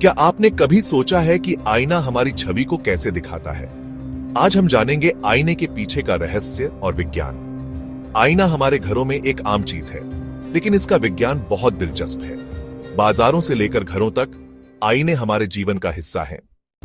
क्या आपने कभी सोचा है कि आईना हमारी छवि को कैसे दिखाता है? आज हम जानेंगे आईने के पीछे का रहस्य और विज्ञान। आईना हमारे घरों में एक आम चीज है, लेकिन इसका विज्ञान बहुत दिलचस्प है। बाजारों से लेकर घरों तक आईने हमारे जीवन का हिस्सा हैं।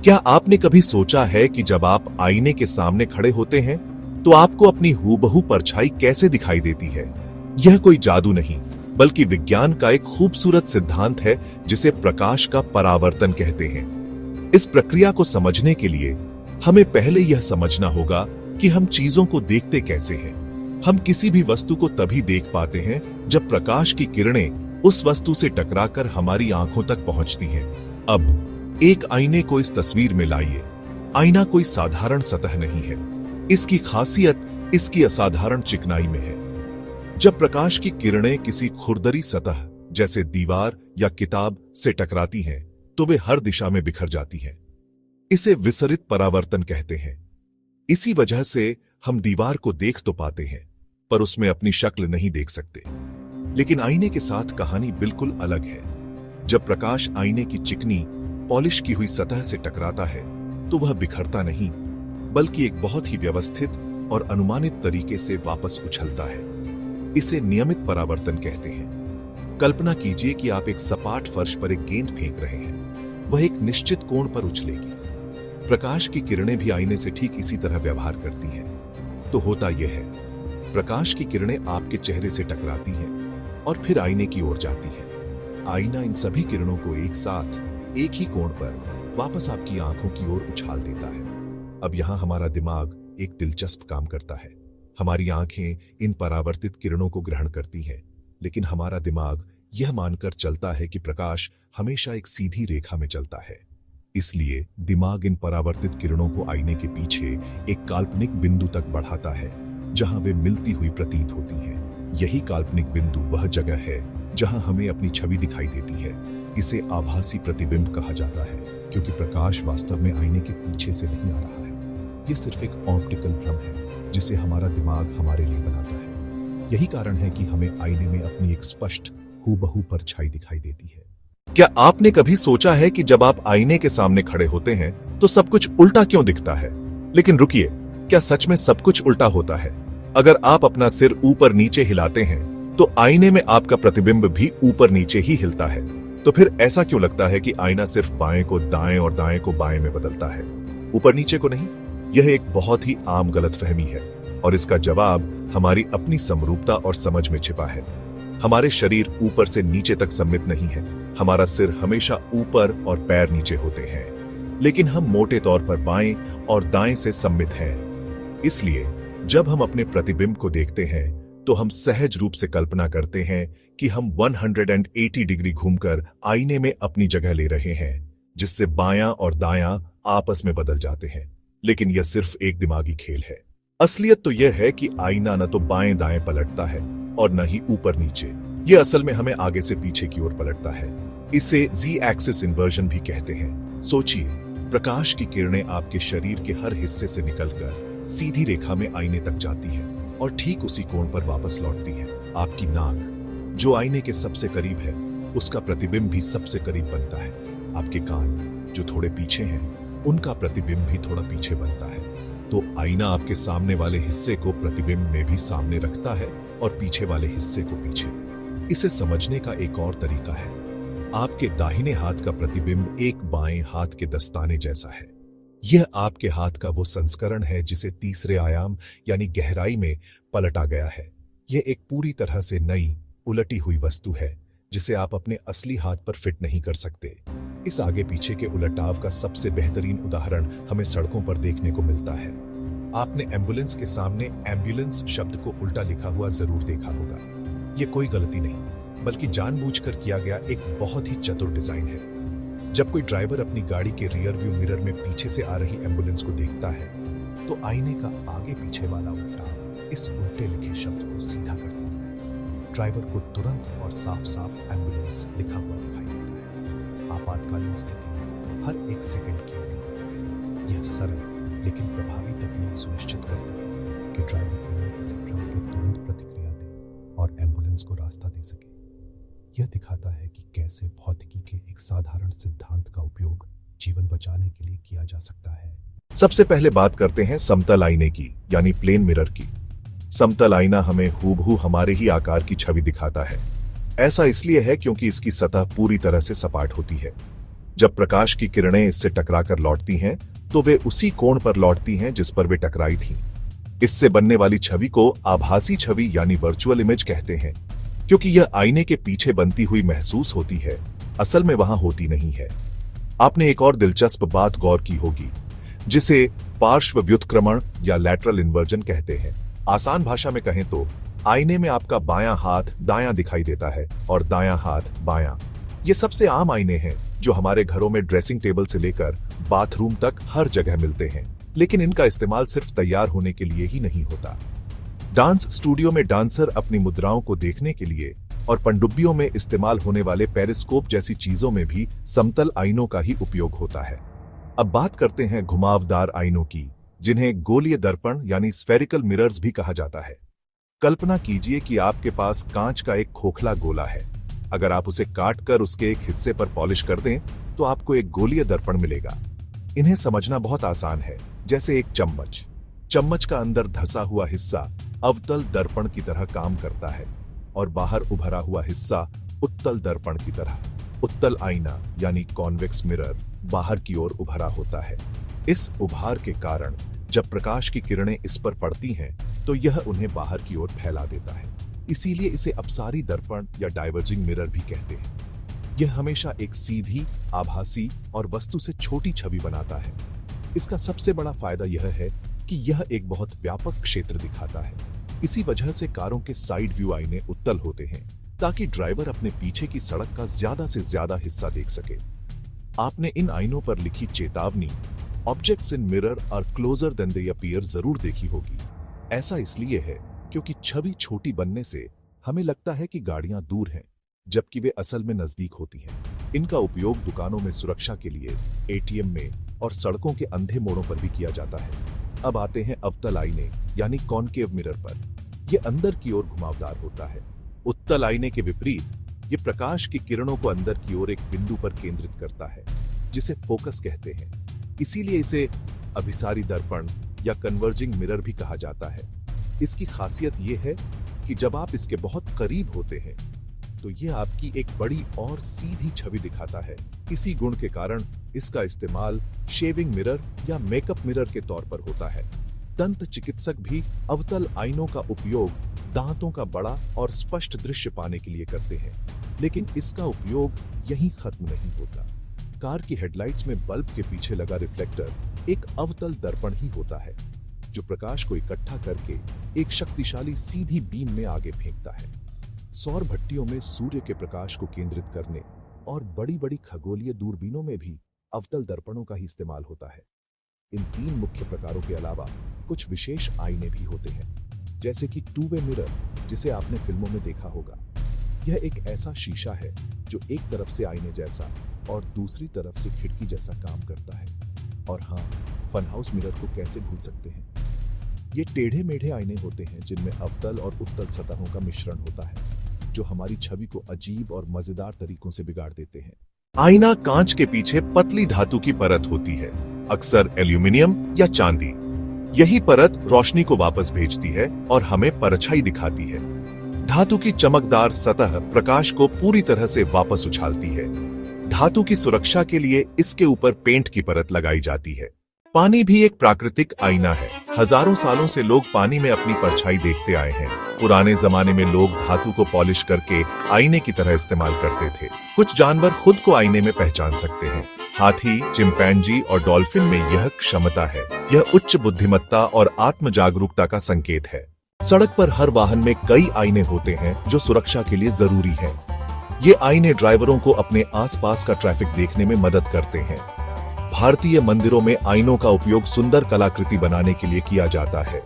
क्या आपने कभी सोचा है कि जब आप आईने के सामने खड़े होते हैं, तो आपको अपनी हूबहू परछाई कैसे दिखाई देती है? यह कोई जादू नहीं, बल्कि विज्ञान का एक खूबसूरत सिद्धांत है जिसे प्रकाश का परावर्तन कहते हैं। इस प्रक्रिया को समझने के लिए हमें पहले यह समझना होगा कि हम चीजों को देखते कैसे हैं। हम किसी भी वस्तु को तभी देख पाते हैं जब प्रकाश की किरणें उस वस्तु से टकराकर हमारी आंखों तक पहुंचती हैं। अब एक आईने को इस तस्वीर में लाइए। आईना कोई साधारण सतह नहीं है। इसकी खासियत इसकी असाधारण चिकनाई में है। जब प्रकाश की किरणें किसी खुरदरी सतह जैसे दीवार या किताब से टकराती हैं, तो वे हर दिशा में बिखर जाती हैं। इसे विसरित परावर्तन कहते हैं। इसी वजह से हम दीवार को देख तो पाते हैं, पर उसमें अपनी शक्ल नहीं देख सकते। लेकिन आईने के साथ कहानी बिल्कुल अलग है। जब प्रकाश आईने की चिकनी, पॉलिश की हुई सतह से टकराता है, तो वह बिखरता नहीं, बल्कि एक बहुत ही व्यवस्थित और अनुमानित तरीके से वापस उछलता है। इसे नियमित परावर्तन कहते हैं। कल्पना कीजिए कि आप एक सपाट फर्श पर एक गेंद फेंक रहे हैं। वह एक निश्चित कोण पर उछलेगी। प्रकाश की किरणें भी आईने से ठीक इसी तरह व्यवहार करती हैं। तो होता यह है, प्रकाश की किरणें आपके चेहरे से टकराती हैं और फिर आईने की ओर जाती हैं। आईना इन सभी किरणों को एक साथ एक ही कोण पर वापस आपकी आंखों की ओर उछाल देता है। अब यहां हमारा दिमाग एक दिलचस्प काम करता है। हमारी आंखें इन परावर्तित किरणों को ग्रहण करती हैं, लेकिन हमारा दिमाग यह मानकर चलता है कि प्रकाश हमेशा एक सीधी रेखा में चलता है। इसलिए दिमाग इन परावर्तित किरणों को आईने के पीछे एक काल्पनिक बिंदु तक बढ़ाता है, जहां वे मिलती हुई प्रतीत होती हैं। यही काल्पनिक बिंदु वह जगह है जहां हमें अपनी छवि दिखाई देती है। इसे आभासी प्रतिबिंब कहा जाता है, क्योंकि प्रकाश वास्तव में आईने के पीछे से नहीं आ रहा है। यह सिर्फ एक ऑप्टिकल भ्रम है जिसे हमारा दिमाग हमारे लिए बनाता है। यही कारण है कि हमें आईने में अपनी एक स्पष्ट हूबहू परछाई दिखाई देती है। क्या आपने कभी सोचा है कि जब आप आईने के सामने खड़े होते हैं, तो सब कुछ उल्टा क्यों दिखता है? लेकिन रुकिए, क्या सच में सब कुछ उल्टा होता है? अगर आप अपना सिर ऊपर नीचे हिलाते हैं, तो आईने में आपका प्रतिबिंब भी ऊपर नीचे ही हिलता है। तो फिर ऐसा क्यों लगता है कि आईना सिर्फ बाएं को दाएं और दाएं को बाएं में बदलता है, ऊपर नीचे को नहीं? यह एक बहुत ही आम गलतफहमी है, और इसका जवाब हमारी अपनी समरूपता और समझ में छिपा है। हमारे शरीर ऊपर से नीचे तक सममित नहीं है। हमारा सिर हमेशा ऊपर और पैर नीचे होते हैं, लेकिन हम मोटे तौर पर बाएं और दाएं से सममित हैं। इसलिए जब हम अपने प्रतिबिंब को देखते हैं, तो हम सहज रूप से कल्पना करते हैं कि हम 180 डिग्री घूमकर आईने में अपनी जगह ले रहे हैं, जिससे बायां और दायां आपस में बदल जाते हैं। लेकिन यह सिर्फ एक दिमागी खेल है। असलियत तो यह है कि आईना न तो बाएं दाएं पलटता है और न ही ऊपर नीचे। यह असल में हमें आगे से पीछे की ओर पलटता है। इसे जी एक्सिस इन्वर्जन भी कहते हैं। सोचिए, प्रकाश की किरणें आपके शरीर के हर हिस्से से निकलकर सीधी रेखा में आईने तक जाती हैं और ठीक उसी कोण पर वापस लौटती हैं। आपकी नाक, जो आईने के सबसे करीब है, उसका प्रतिबिंब भी सबसे करीब बनता है। आपके कान, जो थोड़े पीछे हैं, उनका प्रतिबिंब भी थोड़ा पीछे बनता है। तो आईना आपके सामने वाले हिस्से को प्रतिबिंब में भी सामने रखता है और पीछे वाले हिस्से को पीछे। इसे समझने का एक और तरीका है। आपके दाहिने हाथ का प्रतिबिंब एक बाएं हाथ के दस्ताने जैसा है। यह आपके हाथ का वो संस्करण है जिसे तीसरे आयाम यानी गहराई में पलटा गया है। यह एक पूरी तरह से नई, उलटी हुई वस्तु है जिसे आप अपने असली हाथ पर फिट नहीं कर सकते। इस आगे पीछे के उलटाव का सबसे बेहतरीन उदाहरण हमें सड़कों पर देखने को मिलता है। आपने एम्बुलेंस के सामने एम्बुलेंस शब्द को उल्टा लिखा हुआ जरूर देखा होगा। यह कोई गलती नहीं, बल्कि जानबूझकर किया गया एक बहुत ही चतुर डिजाइन है। जब कोई ड्राइवर अपनी गाड़ी के रियर व्यू मिरर में पीछे से आ रही एम्बुलेंस को देखता है, तो आईने का आगे पीछे वाला उल्टाव इस उल्टे लिखे शब्द को सीधा कर देता है। ड्राइवर को तुरंत और साफ साफ एम्बुलेंस लिखा हुआ दिखाई देता है। आपातकालीन स्थिति में हर एक सेकंड कीमती। यह सरल लेकिन प्रभावी तकनीक सुनिश्चित करती है कि ड्राइवर बिना किसी भ्रम के तुरंत प्रतिक्रिया दे और एम्बुलेंस को रास्ता दे सके। आपकी नाक, जो आईने के यह दिखाता है कि कैसे भौतिकी के एक साधारण सिद्धांत का उपयोग जीवन बचाने के लिए किया जा सकता है। सबसे पहले बात करते हैं समतल आईने की, यानी प्लेन मिरर की। समतल आईना हमें हूबहू हमारे ही आकार की छवि दिखाता है। ऐसा इसलिए है क्योंकि इसकी सतह पूरी तरह से सपाट होती है। जब प्रकाश की किरणें इससे टकराकर लौटती हैं, तो वे उसी कोण पर लौटती हैं जिस पर वे टकराई थीं। इससे बनने वाली छवि को आभासी छवि यानी वर्चुअल इमेज कहते हैं, क्योंकि यह आईने के पीछे बनती हुई महसूस होती है, असल में वहां होती नहीं है। आपने एक और दिलचस्प बात गौर की होगी, जिसे पार्श्व व्युत्क्रमण या लैटरल इन्वर्जन कहते हैं। आसान भाषा में कहें तो आईने में आपका बायां हाथ दायां दिखाई देता है और दायां हाथ बायां। ये सबसे आम आईने हैं जो हमारे घरों में ड्रेसिंग टेबल से लेकर बाथरूम तक हर जगह मिलते हैं, लेकिन इनका इस्तेमाल सिर्फ तैयार होने के लिए ही नहीं होता। डांस स्टूडियो में डांसर अपनी मुद्राओं को देखने के लिए और पनडुब्बियों में इस्तेमाल होने वाले पेरिस्कोप जैसी चीजों में भी समतल आईनों का ही उपयोग होता है। अब बात करते हैं घुमावदार आईनों की, जिन्हें गोलीय दर्पण यानी स्फेरिकल मिरर्स भी कहा जाता है। कल्पना कीजिए कि आपके पास कांच का एक खोखला गोला है। अगर आप उसे काट कर उसके एक हिस्से पर पॉलिश कर दें, तो आपको एक गोलीय दर्पण मिलेगा। इन्हें समझना बहुत आसान है, जैसे एक चम्मच। चम्मच का अंदर धंसा हुआ हिस्सा अवतल दर्पण की तरह काम करता है और बाहर उभरा हुआ हिस्सा उत्तल दर्पण की तरह। उत्तल आईना यानी कॉन्वेक्स मिरर बाहर की ओर उभरा होता है। इस उभार के कारण जब प्रकाश की किरणें इस पर पड़ती हैं, तो यह उन्हें बाहर की ओर फैला देता है। इसीलिए इसे अपसारी दर्पण या डाइवर्जिंग मिरर भी कहते हैं। यह हमेशा एक सीधी, आभासी और वस्तु से छोटी छवि बनाता है। इसका सबसे बड़ा फायदा यह है कि यह एक बहुत व्यापक क्षेत्र दिखाता है। इसी वजह से कारों के साइड व्यू आईने उत्तल होते हैं, ताकि ड्राइवर अपने पीछे की सड़क का ज्यादा से ज्यादा हिस्सा देख सके। आपने इन आईनों पर लिखी चेतावनी objects in mirror are closer than they appear जरूर देखी होगी। ऐसा इसलिए है क्योंकि छवि छोटी बनने से हमें लगता है कि गाड़ियां दूर हैं, जबकि वे असल में नजदीक होती हैं। इनका उपयोग दुकानों में सुरक्षा के लिए, एटीएम में और सड़कों के अंधे मोड़ों पर भी किया जाता है। अब आते हैं अवतल आईने यानी कॉनकेव मिरर पर। यह अंदर की ओर घुमावदार होता है। उत्तल आईने के विपरीत, यह प्रकाश की किरणों को अंदर की ओर एक बिंदु पर केंद्रित करता है, जिसे फोकस कहते हैं। इसीलिए इसे अभिसारी दर्पण या कन्वर्जिंग मिरर भी कहा जाता है। इसकी खासियत यह है कि जब आप इसके बहुत करीब होते हैं, तो यह आपकी एक बड़ी और सीधी छवि दिखाता है। इसी गुण के कारण इसका इस्तेमाल शेविंग मिरर या मेकअप मिरर के तौर पर होता है। दंत चिकित्सक भी अवतल आईनों का उपयोग दांतों का बड़ा और स्पष्ट दृश्य पाने के लिए करते हैं, लेकिन इसका उपयोग यहीं खत्म नहीं होता। कार की हेडलाइट्स में बल्ब के पीछे लगा रिफ्लेक्टर एक अवतल दर्पण ही होता है, जो प्रकाश को इकट्ठा करके एक शक्तिशाली सीधी बीम में आगे फेंकता है। सौर भट्टियों में सूर्य के प्रकाश को केंद्रित करने और बड़ी बड़ी खगोलीय दूरबीनों में भी अवतल दर्पणों का ही इस्तेमाल होता है। इन तीन मुख्य प्रकारों के अलावा कुछ विशेष आईने भी होते हैं, जैसे कि टू वे मिरर, जिसे आपने फिल्मों में देखा होगा। यह एक ऐसा शीशा है जो एक तरफ से आईने जैसा और दूसरी तरफ से खिड़की जैसा काम करता है। और हाँ, फन हाउस मिरर को कैसे भूल सकते हैं। ये टेढ़े मेढ़े आईने होते हैं जिनमें अवतल और उत्तल सतहों का मिश्रण होता है, जो हमारी छवि को अजीब और मजेदार तरीकों से बिगाड़ देते हैं। आईना कांच के पीछे पतली धातु की परत होती है, अक्सर एल्यूमिनियम या चांदी। यही परत रोशनी को वापस भेजती है और हमें परछाई दिखाती है। धातु की चमकदार सतह प्रकाश को पूरी तरह से वापस उछालती है। धातु की सुरक्षा के लिए इसके ऊपर पेंट की परत लगाई जाती है। पानी भी एक प्राकृतिक आईना है। हजारों सालों से लोग पानी में अपनी परछाई देखते आए हैं। पुराने जमाने में लोग धातु को पॉलिश करके आईने की तरह इस्तेमाल करते थे। कुछ जानवर खुद को आईने में पहचान सकते हैं। हाथी, चिंपैंजी और डॉल्फिन में यह क्षमता है। यह उच्च बुद्धिमत्ता और आत्म जागरूकता का संकेत है। सड़क पर हर वाहन में कई आईने होते हैं जो सुरक्षा के लिए जरूरी है। ये आईने ड्राइवरों को अपने आसपास का ट्रैफिक देखने में मदद करते हैं। भारतीय मंदिरों में आईनों का उपयोग सुंदर कलाकृति बनाने के लिए किया जाता है।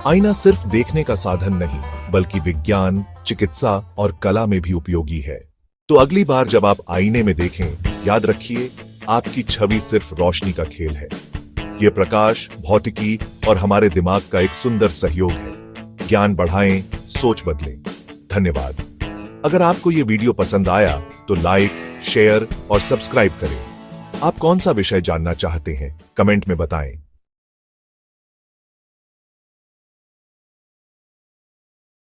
आईना सिर्फ देखने का साधन नहीं, बल्कि विज्ञान, चिकित्सा और कला में भी उपयोगी है। तो अगली बार जब आप आईने में देखें, याद रखिए, आपकी छवि सिर्फ रोशनी का खेल है। ये प्रकाश, भौतिकी और हमारे दिमाग का एक सुंदर सहयोग है। ज्ञान बढ़ाएं, सोच बदलें। धन्यवाद। अगर आपको ये वीडियो पसंद आया तो लाइक, शेयर और सब्सक्राइब करें। आप कौन सा विषय जानना चाहते हैं कमेंट में बताएं।